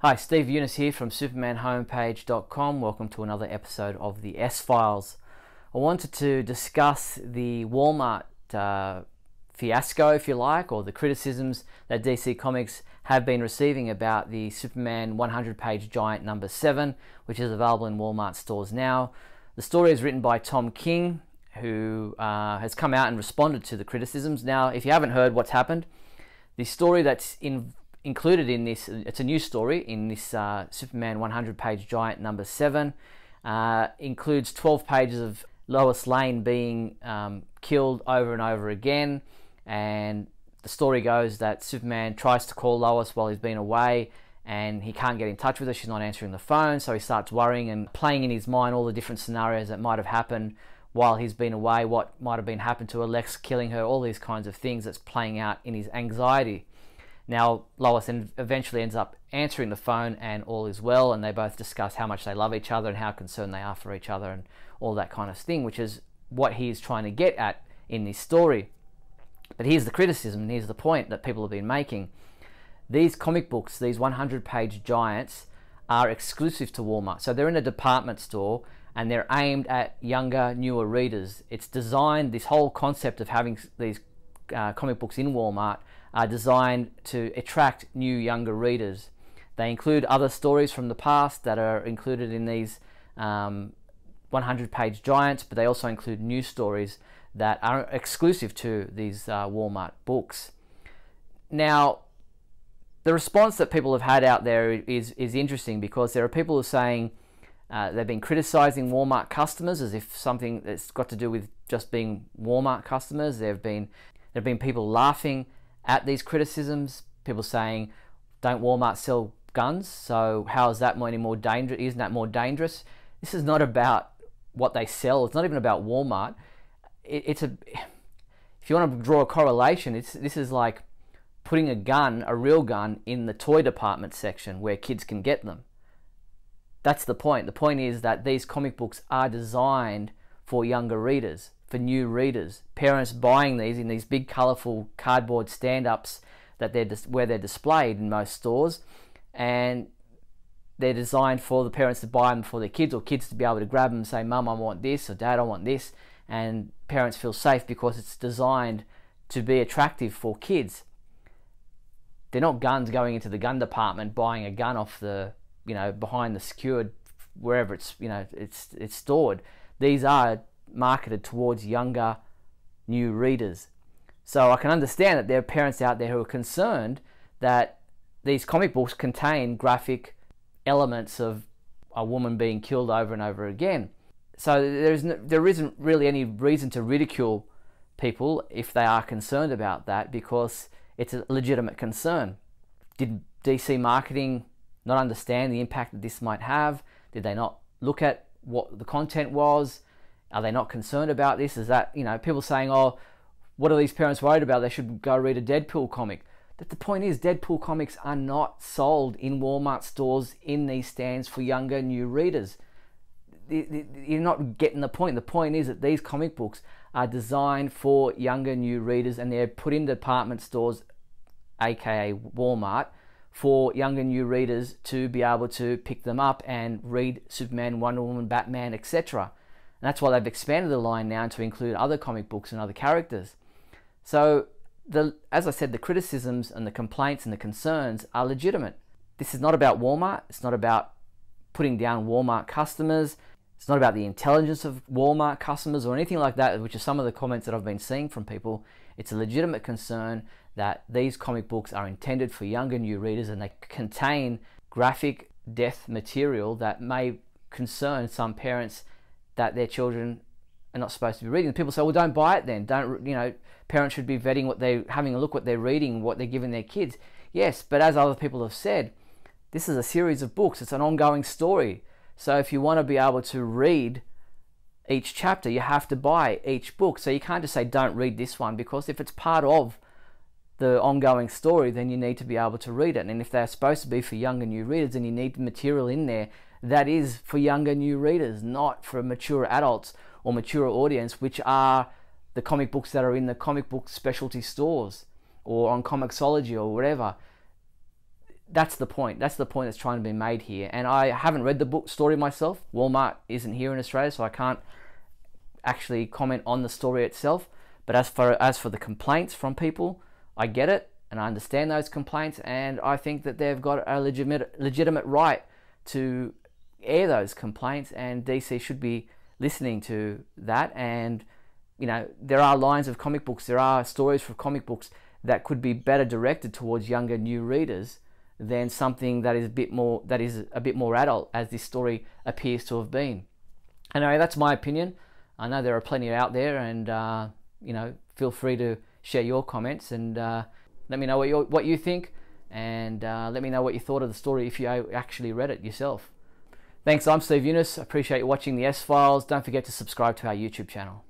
Hi, Steve Younis here from supermanhomepage.com. Welcome to another episode of the S-Files. I wanted to discuss the Walmart fiasco, if you like, or the criticisms that DC Comics have been receiving about the Superman 100-page giant number 7, which is available in Walmart stores now. The story is written by Tom King, who has come out and responded to the criticisms. Now, if you haven't heard what's happened, the story that's included in this, it's a new story in this Superman 100-page giant number 7, includes 12 pages of Lois Lane being killed over and over again, and the story goes that Superman tries to call Lois while he's been away and he can't get in touch with her. She's not answering the phone, so he starts worrying and playing in his mind all the different scenarios that might have happened while he's been away, what might have been happened to her, Lex killing her, all these kinds of things that's playing out in his anxiety. Now, Lois eventually ends up answering the phone and all is well, and they both discuss how much they love each other and how concerned they are for each other and all that kind of thing, which is what he's trying to get at in this story. But here's the criticism, and here's the point that people have been making. These comic books, these 100-page giants, are exclusive to Walmart. So they're in a department store and they're aimed at younger, newer readers. It's designed, this whole concept of having these comic books in Walmart are designed to attract new, younger readers. They include other stories from the past that are included in these 100-page giants, but they also include new stories that are exclusive to these Walmart books. Now, the response that people have had out there is interesting, because there are people who are saying they've been criticizing Walmart customers as if something that's got to do with just being Walmart customers. There have been people laughing at these criticisms, people saying, don't Walmart sell guns? So how is that any more dangerous? Isn't that more dangerous? This is not about what they sell. It's not even about Walmart. If you want to draw a correlation, this is like putting a gun, a real gun, in the toy department section where kids can get them. That's the point. The point is that these comic books are designed for younger readers, for new readers. Parents buying these in these big colourful cardboard stand-ups where they're displayed in most stores, and they're designed for the parents to buy them for their kids, or kids to be able to grab them and say, Mum, I want this, or Dad, I want this, and parents feel safe because it's designed to be attractive for kids. They're not guns going into the gun department, buying a gun off the, behind the secured, wherever it's stored. These are marketed towards younger, new readers. So I can understand that there are parents out there who are concerned that these comic books contain graphic elements of a woman being killed over and over again. So there isn't really any reason to ridicule people if they are concerned about that, because it's a legitimate concern. Did DC marketing not understand the impact that this might have? Did they not look at what the content was? Are they not concerned about this? Is that, people saying, oh, what are these parents worried about? They should go read a Deadpool comic. But the point is, Deadpool comics are not sold in Walmart stores in these stands for younger, new readers. You're not getting the point. The point is that these comic books are designed for younger, new readers, and they're put in department stores, aka Walmart, for younger, new readers to be able to pick them up and read Superman, Wonder Woman, Batman, etc. And that's why they've expanded the line now to include other comic books and other characters. So, as I said, the criticisms and the complaints and the concerns are legitimate. This is not about Walmart. It's not about putting down Walmart customers. It's not about the intelligence of Walmart customers or anything like that, which are some of the comments that I've been seeing from people. It's a legitimate concern that these comic books are intended for younger, new readers, and they contain graphic death material that may concern some parents that their children are not supposed to be reading. People say, well, don't buy it then. Parents should be vetting having a look what they're reading, what they're giving their kids. Yes, but as other people have said, this is a series of books. It's an ongoing story. So if you want to be able to read each chapter, you have to buy each book. So you can't just say, don't read this one, because if it's part of the ongoing story, then you need to be able to read it. And if they're supposed to be for younger, new readers, then you need material in there that is for younger, new readers, not for mature adults or mature audience, which are the comic books that are in the comic book specialty stores or on Comixology or whatever. that's the point. That's the point that's trying to be made here. And I haven't read the book story myself. Walmart isn't here in Australia, so I can't actually comment on the story itself. But as for the complaints from people, I get it and I understand those complaints, and I think that they've got a legitimate right to air those complaints, and DC should be listening to that. And you know, there are lines of comic books, there are stories from comic books that could be better directed towards younger new readers than something that is a bit more adult, as this story appears to have been. Anyway, that's my opinion. I know there are plenty out there, and you know, feel free to share your comments and let me know what you think, and let me know what you thought of the story if you actually read it yourself. Thanks, I'm Steve Younis. I appreciate you watching the S-Files. Don't forget to subscribe to our YouTube channel.